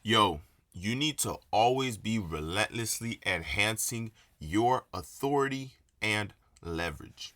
Yo, you need to always be relentlessly enhancing your authority and leverage.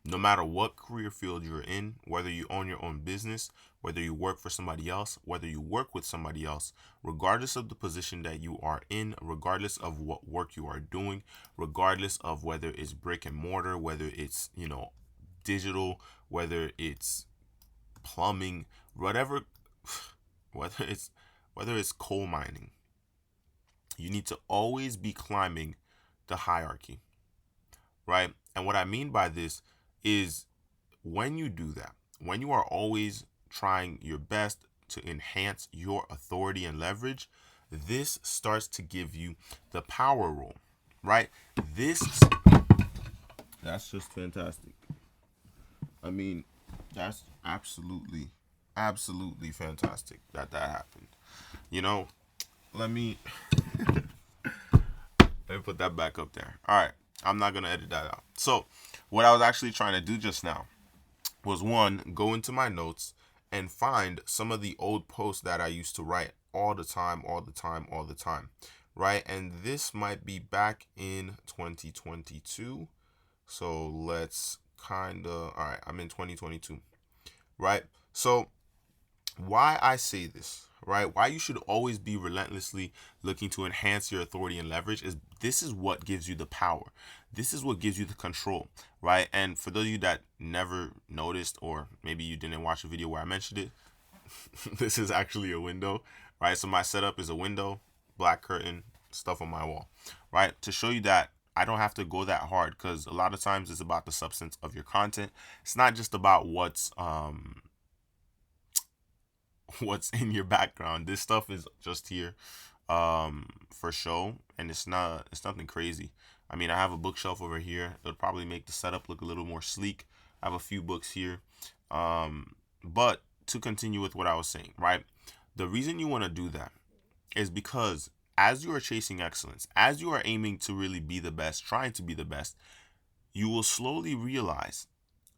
No matter what career field you're in, whether you own your own business, whether you work for somebody else, whether you work with somebody else, regardless of the position that you are in, regardless of what work you are doing, regardless of whether it's brick and mortar, whether it's, digital, whether it's plumbing, whatever, whether it's coal mining, you need to always be climbing the hierarchy, right? And what I mean by this is when you do that, when you are always trying your best to enhance your authority and leverage, this starts to give you the power role, right? This That's just fantastic. I mean, that's absolutely fantastic that happened. You know, let me let me put that back up there. All right, I'm not gonna edit that out. So, what I was actually trying to do just now was one, go into my notes and find some of the old posts that I used to write all the time, right? And this might be back in 2022. So let's all right, I'm in 2022, right? So why I say this, right? Why you should always be relentlessly looking to enhance your authority and leverage is this is what gives you the power. This is what gives you the control, right? And for those of you that never noticed, or maybe you didn't watch a video where I mentioned it, this is actually a window, right? So my setup is a window, black curtain, stuff on my wall, right? To show you that I don't have to go that hard because a lot of times it's about the substance of your content. It's not just about what's in your background. This stuff is just here for show, and it's nothing crazy. I mean, I have a bookshelf over here. It'll probably make the setup look a little more sleek. I have a few books here. But to continue with what I was saying, right? The reason you want to do that is because as you are chasing excellence, as you are aiming to really be the best, trying to be the best, you will slowly realize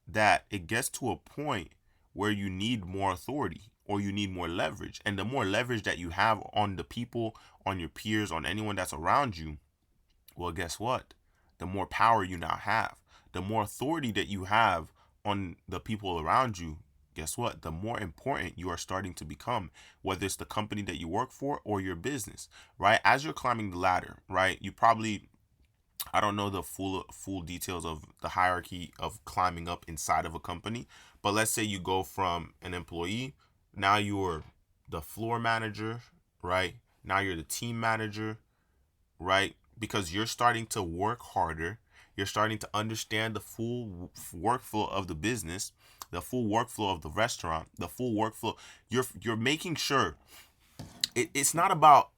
that it gets to a point where you need more authority or you need more leverage. And the more leverage that you have on the people, on your peers, on anyone that's around you, well, guess what? The more power you now have, the more authority that you have on the people around you, guess what? The more important you are starting to become, whether it's the company that you work for or your business, right? As you're climbing the ladder, right? You probably, I don't know the full details of the hierarchy of climbing up inside of a company, but let's say you go from an employee, now you're the floor manager, right? Now you're the team manager, right? Because you're starting to work harder. You're starting to understand the full workflow of the business, the full workflow of the restaurant, the full workflow. You're making sure it's not about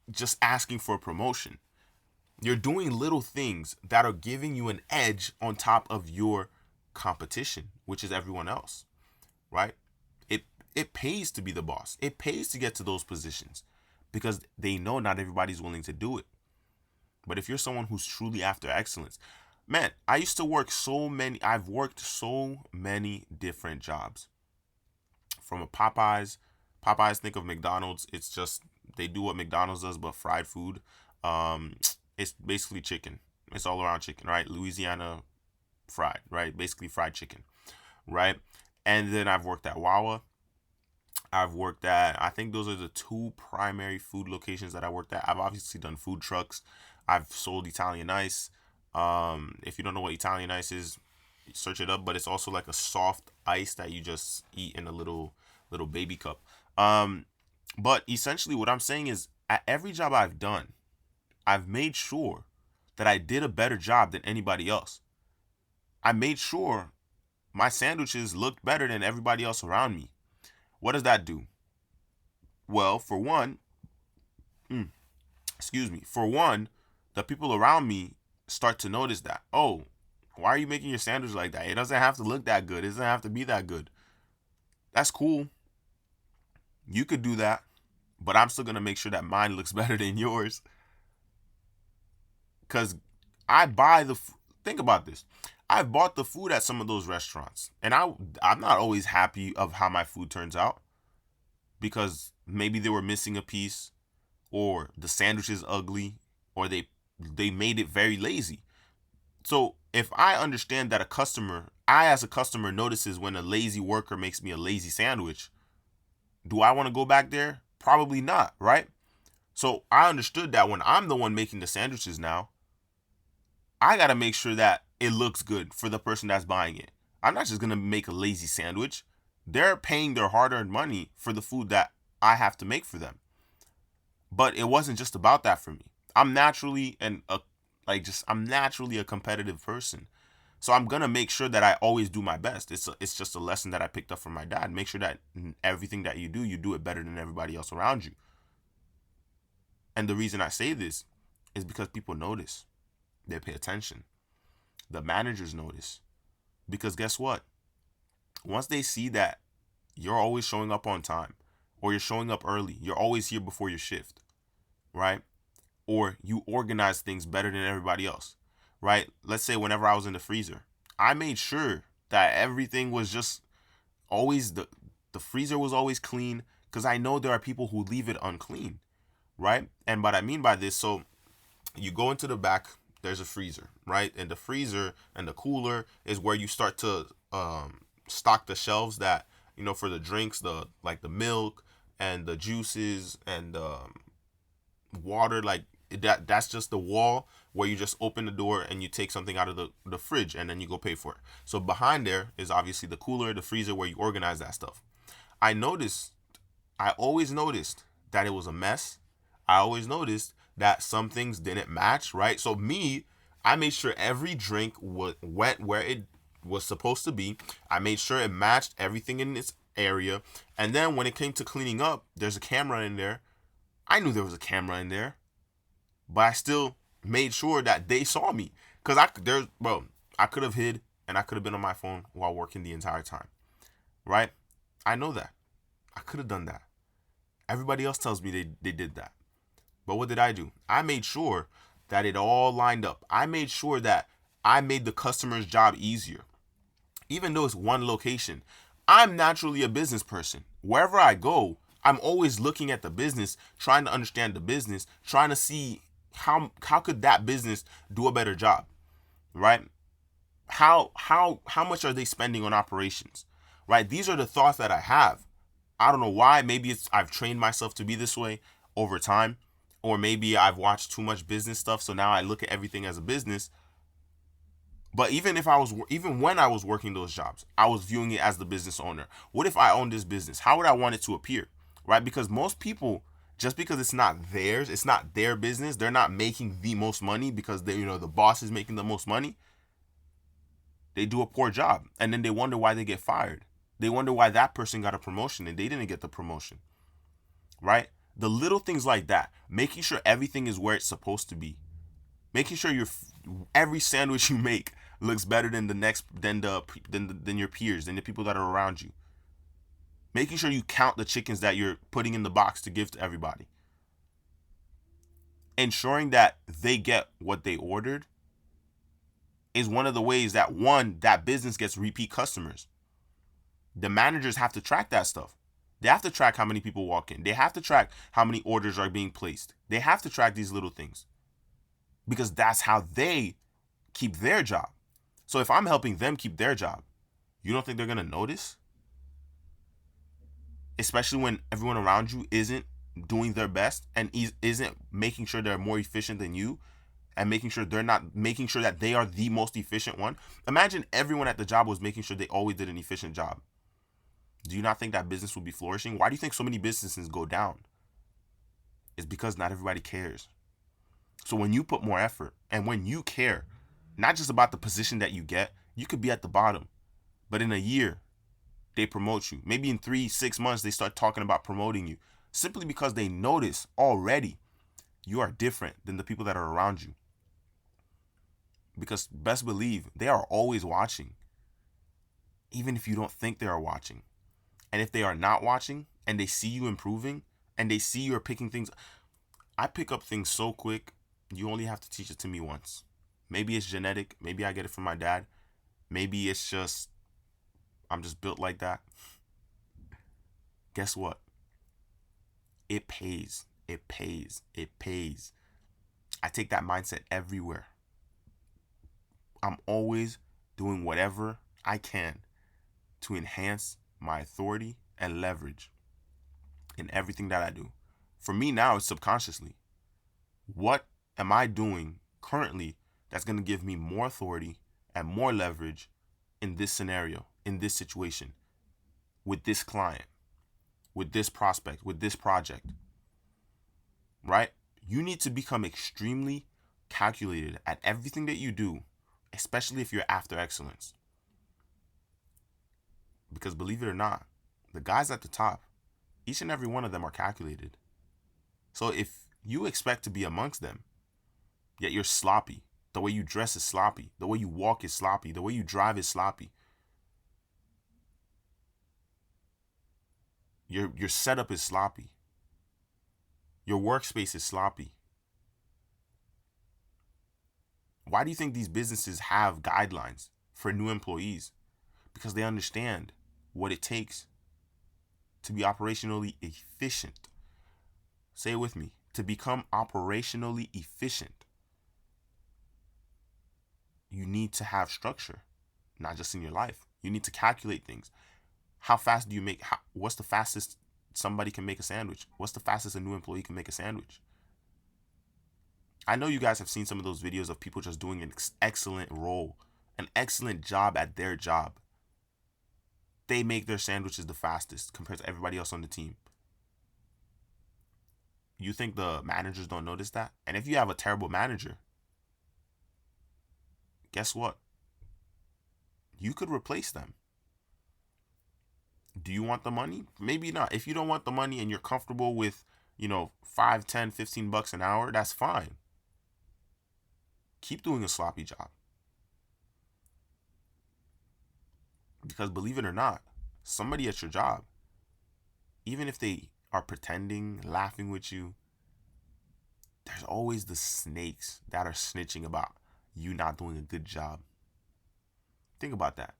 just asking for a promotion. You're doing little things that are giving you an edge on top of your competition, which is everyone else, right? It it pays to be the boss. It pays to get to those positions because they know not everybody's willing to do it. But if you're someone who's truly after excellence, man, I've worked so many different jobs. From a Popeyes, think of McDonald's. It's just, they do what McDonald's does, but fried food. Um, it's basically chicken. It's all around chicken, right? Louisiana fried, right? Basically fried chicken, right? And then I've worked at Wawa. I think those are the two primary food locations that I worked at. I've obviously done food trucks. I've sold Italian ice. If you don't know what Italian ice is, search it up. But it's also like a soft ice that you just eat in a little baby cup. But essentially, what I'm saying is, at every job I've done, I've made sure that I did a better job than anybody else. I made sure my sandwiches looked better than everybody else around me. What does that do? Well, for one, mm, excuse me, for one, the people around me start to notice that. Oh, why are you making your sandwich like that? It doesn't have to look that good. It doesn't have to be that good. That's cool. You could do that, but I'm still going to make sure that mine looks better than yours. Because I buy think about this. I've bought the food at some of those restaurants, and I'm not always happy of how my food turns out because maybe they were missing a piece, or the sandwich is ugly, or they made it very lazy. So if I understand that I as a customer notices when a lazy worker makes me a lazy sandwich, do I want to go back there? Probably not, right? So I understood that when I'm the one making the sandwiches now, I got to make sure that it looks good for the person that's buying it. I'm not just going to make a lazy sandwich. They're paying their hard-earned money for the food that I have to make for them. But it wasn't just about that for me. I'm naturally I'm naturally a competitive person. So I'm gonna make sure that I always do my best. It's just a lesson that I picked up from my dad. Make sure that everything that you do it better than everybody else around you. And the reason I say this is because people notice. They pay attention. The managers notice. Because guess what? Once they see that you're always showing up on time, or you're showing up early, you're always here before your shift, right? Or you organize things better than everybody else, right? Let's say whenever I was in the freezer, I made sure that everything was just always the freezer was always clean, because I know there are people who leave it unclean, right? And what I mean by this, so you go into the back, there's a freezer, right? And the freezer and the cooler is where you start to stock the shelves that, for the drinks, the like the milk and the juices and water, like that's just the wall where you just open the door and you take something out of the fridge and then you go pay for it. So behind there is obviously the cooler, the freezer, where you organize that stuff. I noticed, I always noticed that it was a mess. I always noticed that some things didn't match, right? So I made sure every drink went where it was supposed to be. I made sure it matched everything in its area. And then when it came to cleaning up, there's a camera in there. I knew there was a camera in there, but I still made sure that they saw me, because I could have hid and I could have been on my phone while working the entire time, right? I know that I could have done that. Everybody else tells me they did that, but what did I do? I made sure that it all lined up. I made sure that I made the customer's job easier, even though it's one location. I'm naturally a business person. Wherever I go, I'm always looking at the business, trying to understand the business, trying to see how could that business do a better job, right? How much are they spending on operations, right? These are the thoughts that I have. I don't know why. Maybe it's I've trained myself to be this way over time, or maybe I've watched too much business stuff, so now I look at everything as a business. But even when I was working those jobs, I was viewing it as the business owner. What if I owned this business? How would I want it to appear? Right? Because most people, just because it's not theirs, it's not their business, they're not making the most money because the boss is making the most money. They do a poor job, and then they wonder why they get fired. They wonder why that person got a promotion and they didn't get the promotion. Right? The little things like that, making sure everything is where it's supposed to be, making sure every sandwich you make looks better than the next than your peers, than the people that are around you. Making sure you count the chickens that you're putting in the box to give to everybody. Ensuring that they get what they ordered is one of the ways that business gets repeat customers. The managers have to track that stuff. They have to track how many people walk in. They have to track how many orders are being placed. They have to track these little things, because that's how they keep their job. So if I'm helping them keep their job, you don't think they're going to notice? Especially when everyone around you isn't doing their best and isn't making sure they're more efficient than you, and making sure they're not making sure that they are the most efficient one. Imagine everyone at the job was making sure they always did an efficient job. Do you not think that business would be flourishing? Why do you think so many businesses go down? It's because not everybody cares. So when you put more effort and when you care, not just about the position that you get, you could be at the bottom, but in a year, they promote you. Maybe in 3-6 months, they start talking about promoting you, simply because they notice already you are different than the people that are around you. Because best believe they are always watching, even if you don't think they are watching. And if they are not watching and they see you improving and they see you're picking things, I pick up things so quick, you only have to teach it to me once. Maybe it's genetic. Maybe I get it from my dad. Maybe it's just, I'm just built like that. Guess what? It pays. It pays. It pays. I take that mindset everywhere. I'm always doing whatever I can to enhance my authority and leverage in everything that I do. For me now, it's subconsciously. What am I doing currently that's going to give me more authority and more leverage in this scenario, in this situation, with this client, with this prospect, with this project, right? You need to become extremely calculated at everything that you do, especially if you're after excellence. Because believe it or not, the guys at the top, each and every one of them are calculated. So if you expect to be amongst them, yet you're sloppy, the way you dress is sloppy, the way you walk is sloppy, the way you drive is sloppy, your setup is sloppy, your workspace is sloppy. Why do you think these businesses have guidelines for new employees? Because they understand what it takes to be operationally efficient. Say it with me. To become operationally efficient, you need to have structure, not just in your life. You need to calculate things. How fast do you make, what's the fastest somebody can make a sandwich? What's the fastest a new employee can make a sandwich? I know you guys have seen some of those videos of people just doing an excellent role, an excellent job at their job. They make their sandwiches the fastest compared to everybody else on the team. You think the managers don't notice that? And if you have a terrible manager, guess what? You could replace them. Do you want the money? Maybe not. If you don't want the money and you're comfortable with, 5, 10, 15 bucks an hour, that's fine. Keep doing a sloppy job. Because believe it or not, somebody at your job, even if they are pretending, laughing with you, there's always the snakes that are snitching about you not doing a good job. Think about that.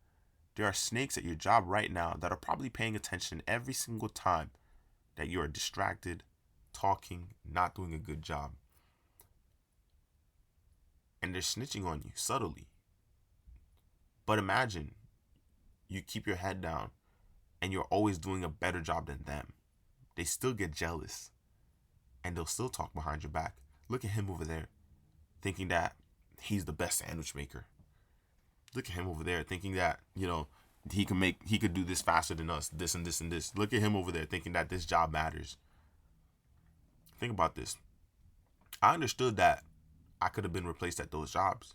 There are snakes at your job right now that are probably paying attention every single time that you are distracted, talking, not doing a good job. And they're snitching on you subtly. But imagine you keep your head down and you're always doing a better job than them. They still get jealous and they'll still talk behind your back. Look at him over there thinking that he's the best sandwich maker. Look at him over there thinking that, he could do this faster than us, this and this and this. Look at him over there thinking that this job matters. Think about this. I understood that I could have been replaced at those jobs.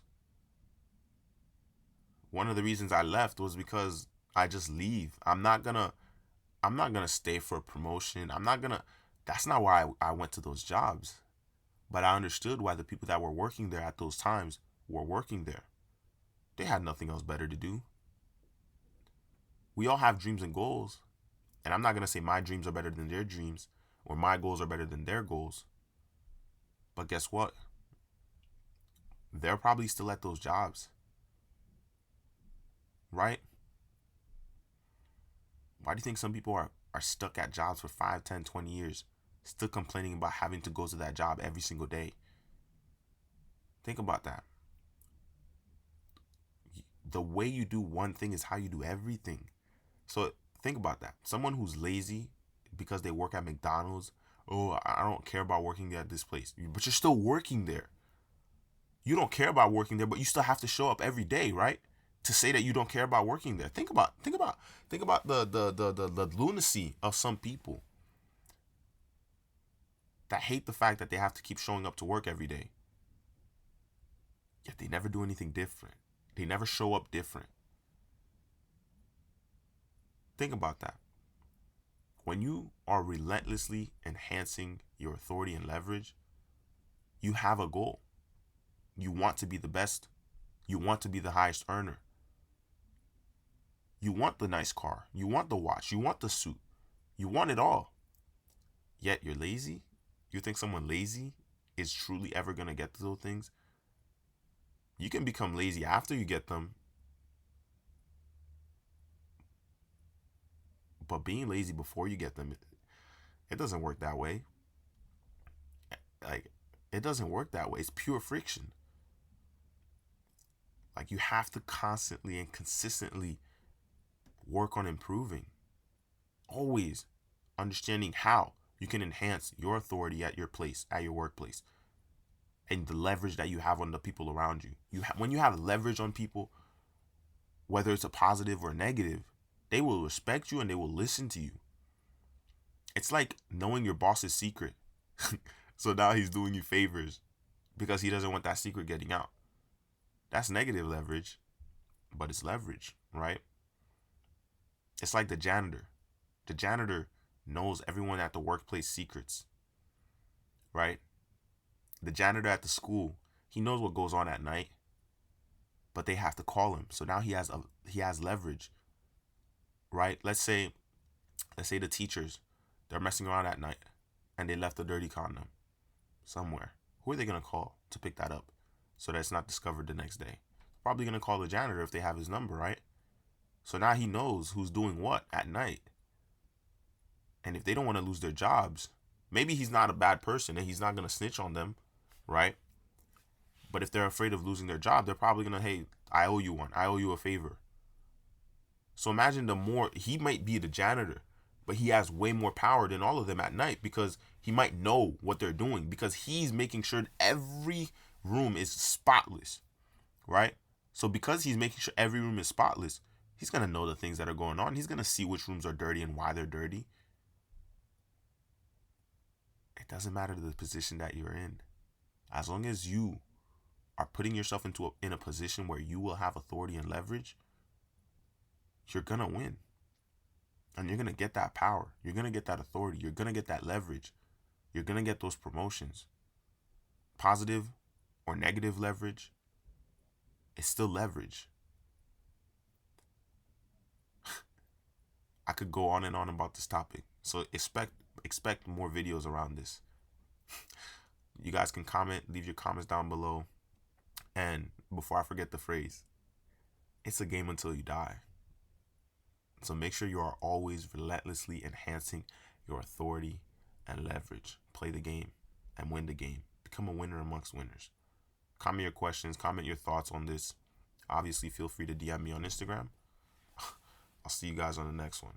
One of the reasons I left was because I just leave. I'm not gonna stay for a promotion. That's not why I went to those jobs. But I understood why the people that were working there at those times were working there. They had nothing else better to do. We all have dreams and goals. And I'm not going to say my dreams are better than their dreams or my goals are better than their goals. But guess what? They're probably still at those jobs. Right? Why do you think some people are stuck at jobs for 5, 10, 20 years, still complaining about having to go to that job every single day? Think about that. The way you do one thing is how you do everything. So think about that. Someone who's lazy because they work at McDonald's, oh, I don't care about working at this place. But you're still working there. You don't care about working there, but you still have to show up every day, right? To say that you don't care about working there. Think about the lunacy of some people that hate the fact that they have to keep showing up to work every day. Yet they never do anything different. They never show up different. Think about that. When you are relentlessly enhancing your authority and leverage, you have a goal. You want to be the best. You want to be the highest earner. You want the nice car. You want the watch. You want the suit. You want it all. Yet you're lazy. You think someone lazy is truly ever going to get to those things? You can become lazy after you get them. But being lazy before you get them, It doesn't work that way. Like, it doesn't work that way. It's pure friction. Like, you have to constantly and consistently work on improving. Always understanding how you can enhance your authority at your place, at your workplace, and the leverage that you have on the people around you. When you have leverage on people, whether it's a positive or negative, they will respect you and they will listen to you. It's like knowing your boss's secret. So now he's doing you favors because he doesn't want that secret getting out. That's negative leverage, but it's leverage, right? It's like the janitor. The janitor knows everyone at the workplace secrets, right? The janitor at the school, he knows what goes on at night, but they have to call him. So now he has leverage, right? Let's say the teachers, they're messing around at night and they left a dirty condom somewhere. Who are they going to call to pick that up so that it's not discovered the next day? Probably going to call the janitor if they have his number, right? So now he knows who's doing what at night. And if they don't want to lose their jobs, maybe he's not a bad person and he's not going to snitch on them, right? But if they're afraid of losing their job, they're probably going to, hey, I owe you one. I owe you a favor. So imagine he might be the janitor, but he has way more power than all of them at night because he might know what they're doing because he's making sure every room is spotless, right? So because he's making sure every room is spotless, he's going to know the things that are going on. He's going to see which rooms are dirty and why they're dirty. It doesn't matter the position that you're in. As long as you are putting yourself in a position where you will have authority and leverage, you're going to win. And you're going to get that power. You're going to get that authority. You're going to get that leverage. You're going to get those promotions. Positive or negative leverage, it's still leverage. I could go on and on about this topic. So expect more videos around this. You guys can comment, leave your comments down below. And before I forget the phrase, it's a game until you die. So make sure you are always relentlessly enhancing your authority and leverage. Play the game and win the game. Become a winner amongst winners. Comment your questions, comment your thoughts on this. Obviously, feel free to DM me on Instagram. I'll see you guys on the next one.